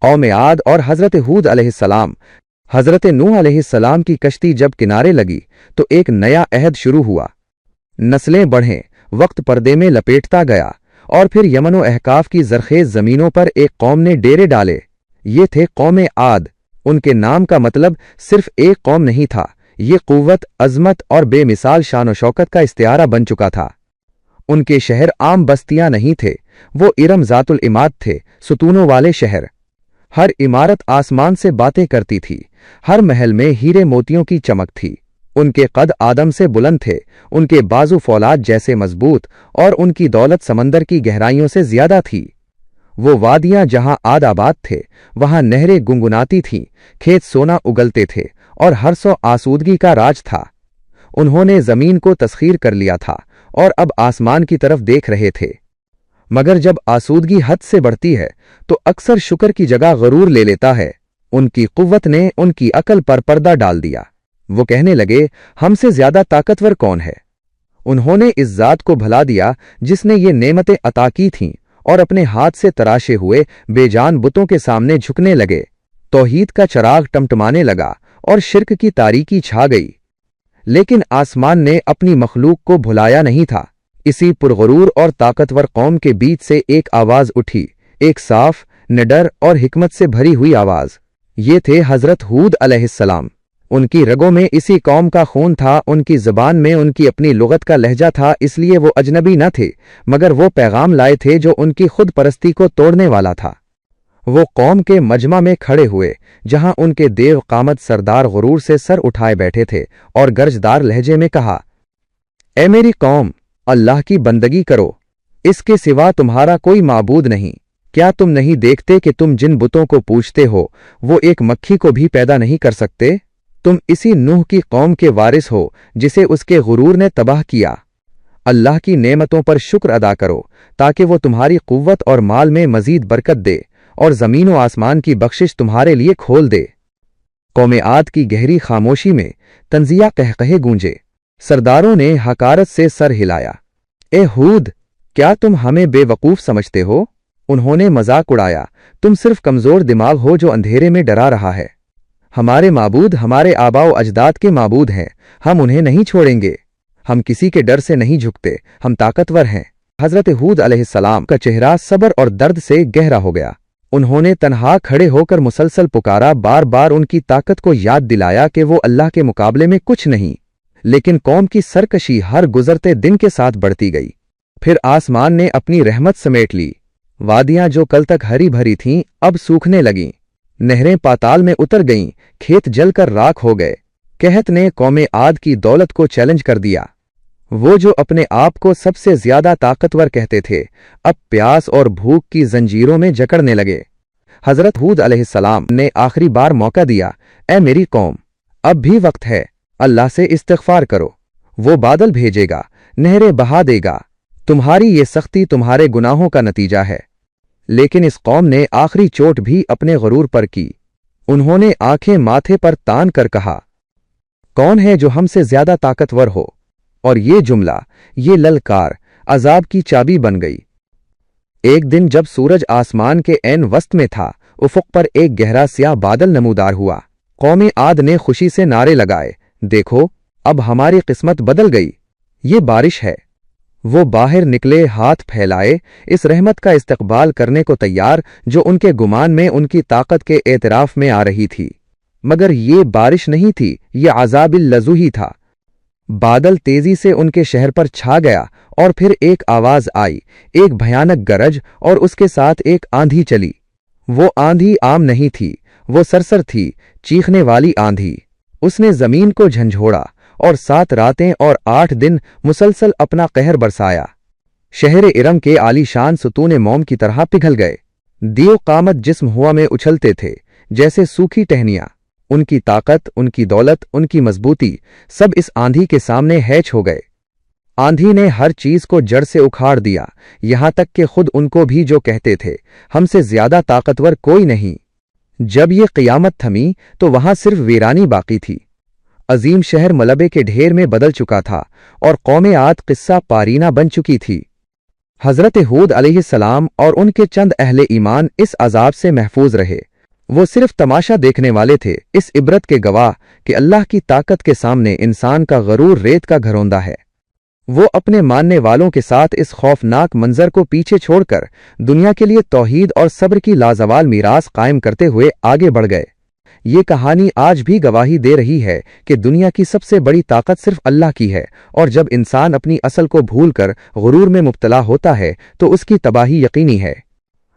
कौम आद और हज़रत हूद अलैहिस्सलाम। हज़रत नूह अलैहिस्सलाम की कश्ती जब किनारे लगी तो एक नया अहद शुरू हुआ। नस्लें बढ़ें, वक्त पर्दे में लपेटता गया और फिर यमन व अहकाफ की जरखेज ज़मीनों पर एक कौम ने डेरे डाले। ये थे कौम आद। उनके नाम का मतलब सिर्फ एक कौम नहीं था, ये क़ुव्वत, अज़मत और बेमिसाल शान व शौकत का इस्तिआरा बन चुका था। उनके शहर आम बस्तियां नहीं थे, वो इरम ज़ातुल इमाद थे, सुतूनों वाले शहर। हर इमारत आसमान से बातें करती थी, हर महल में हीरे मोतियों की चमक थी। उनके कद आदम से बुलंद थे, उनके बाजू फौलाद जैसे मजबूत और उनकी दौलत समंदर की गहराइयों से ज्यादा थी। वो वादियां जहां आद आबाद थे, वहां नहरें गुनगुनाती थीं, खेत सोना उगलते थे और हर सौ आसूदगी का राज था। उन्होंने जमीन को तस्खीर कर लिया था और अब आसमान की तरफ देख रहे थे। मगर जब आसूदगी हद से बढ़ती है तो अक्सर शुक्र की जगह गरूर ले लेता है। उनकी कुव्वत ने उनकी अकल पर पर्दा डाल दिया। वो कहने लगे, हमसे ज्यादा ताकतवर कौन है? उन्होंने इस जात को भुला दिया जिसने ये नेमतें अता की थीं और अपने हाथ से तराशे हुए बेजान बुतों के सामने झुकने लगे। तौहीद का चराग टमटमाने लगा और शिर्क की तारीकी छा गई। लेकिन आसमान ने अपनी मखलूक को भुलाया नहीं था। इसी पुरगरूर और ताकतवर कौम के बीच से एक आवाज उठी, एक साफ, निडर और हिकमत से भरी हुई आवाज। ये थे हजरत हूद अलैहिस्सलाम। उनकी रगों में इसी कौम का खून था, उनकी ज़बान में उनकी अपनी लुगत का लहजा था, इसलिए वो अजनबी न थे, मगर वो पैगाम लाए थे जो उनकी खुद परस्ती को तोड़ने वाला था। वो कौम के मजमा में खड़े हुए, जहां उनके देव कामत सरदार गुरूर से सर उठाए बैठे थे और गर्जदार लहजे में कहा, ए मेरी कौम, अल्लाह की बंदगी करो, इसके सिवा तुम्हारा कोई माबूद नहीं। क्या तुम नहीं देखते कि तुम जिन बुतों को पूजते हो वो एक मक्खी को भी पैदा नहीं कर सकते? तुम इसी नूह की कौम के वारिस हो जिसे उसके गुरूर ने तबाह किया। अल्लाह की नेमतों पर शुक्र अदा करो ताकि वो तुम्हारी कुव्वत और माल में मजीद बरकत दे और ज़मीन व आसमान की बख्शिश तुम्हारे लिए खोल दे। कौम आद की गहरी खामोशी में तंजिया कहकहे गूंजे। सरदारों ने हकारत से सर हिलाया। ए हूद, क्या तुम हमें बेवकूफ समझते हो? उन्होंने मजाक उड़ाया, तुम सिर्फ कमजोर दिमाग हो जो अंधेरे में डरा रहा है। हमारे माबूद हमारे आबाओ अजदाद के माबूद हैं, हम उन्हें नहीं छोड़ेंगे। हम किसी के डर से नहीं झुकते, हम ताकतवर हैं। हजरत हूद अलैहिस्सलाम का चेहरा सब्र और दर्द से गहरा हो गया। उन्होंने तन्हा खड़े होकर मुसलसल पुकारा, बार बार उनकी ताकत को याद दिलाया कि वो अल्लाह के मुकाबले में कुछ नहीं। लेकिन कौम की सरकशी हर गुजरते दिन के साथ बढ़ती गई। फिर आसमान ने अपनी रहमत समेट ली। वादियां जो कल तक हरी भरी थीं अब सूखने लगीं, नहरें पाताल में उतर गईं, खेत जलकर राख हो गए। कहत ने कौम आद की दौलत को चैलेंज कर दिया। वो जो अपने आप को सबसे ज्यादा ताकतवर कहते थे, अब प्यास और भूख की जंजीरों में जकड़ने लगे। हजरत हूद अलैहिस्सलाम ने आखिरी बार मौका दिया, ए मेरी कौम, अब भी वक्त है, अल्लाह से इस्तिग़फ़ार करो, वो बादल भेजेगा, नहरें बहा देगा। तुम्हारी ये सख्ती तुम्हारे गुनाहों का नतीजा है। लेकिन इस कौम ने आखिरी चोट भी अपने गुरूर पर की। उन्होंने आंखें माथे पर तान कर कहा, कौन है जो हमसे ज्यादा ताकतवर हो? और ये जुमला, ये ललकार अजाब की चाबी बन गई। एक दिन जब सूरज आसमान के ऐन वस्त में था, उफुक पर एक गहरा स्याह बादल नमूदार हुआ। कौम आद ने खुशी से नारे लगाए, देखो, अब हमारी किस्मत बदल गई, ये बारिश है। वो बाहर निकले, हाथ फैलाए, इस रहमत का इस्तकबाल करने को तैयार जो उनके गुमान में उनकी ताकत के एतराफ में आ रही थी। मगर ये बारिश नहीं थी, ये अज़ाबिल लज़ू ही था। बादल तेजी से उनके शहर पर छा गया और फिर एक आवाज आई, एक भयानक गरज, और उसके साथ एक आंधी चली। वो आंधी आम नहीं थी, वो सरसर थी, चीखने वाली आंधी। उसने जमीन को झंझोड़ा और 7 रातें और 8 दिन मुसलसल अपना कहर बरसाया। शहर इरम के आलीशान सुतून मोम की तरह पिघल गए। दियो कामत जिस्म हुआ में उछलते थे जैसे सूखी टहनियां। उनकी ताकत, उनकी दौलत, उनकी मजबूती सब इस आंधी के सामने हैच हो गए। आंधी ने हर चीज को जड़ से उखाड़ दिया, यहां तक कि खुद उनको भी जो कहते थे हमसे ज्यादा ताकतवर कोई नहीं। जब ये क़ियामत थमी तो वहां सिर्फ वीरानी बाकी थी। अजीम शहर मलबे के ढेर में बदल चुका था और कौम आद किस्सा पारीना बन चुकी थी। حضرت ہود علیہ السلام اور ان کے چند اہل ایمان اس عذاب سے محفوظ رہے۔ وہ صرف تماشا دیکھنے والے تھے، اس عبرت کے گواہ کہ اللہ کی طاقت کے سامنے انسان کا غرور ریت کا گھروندہ ہے۔ وہ اپنے ماننے والوں کے ساتھ اس خوفناک منظر کو پیچھے چھوڑ کر دنیا کے لیے توحید اور صبر کی لازوال میراث قائم کرتے ہوئے آگے بڑھ گئے۔ یہ کہانی آج بھی گواہی دے رہی ہے کہ دنیا کی سب سے بڑی طاقت صرف اللہ کی ہے، اور جب انسان اپنی اصل کو بھول کر غرور میں مبتلا ہوتا ہے تو اس کی تباہی یقینی ہے۔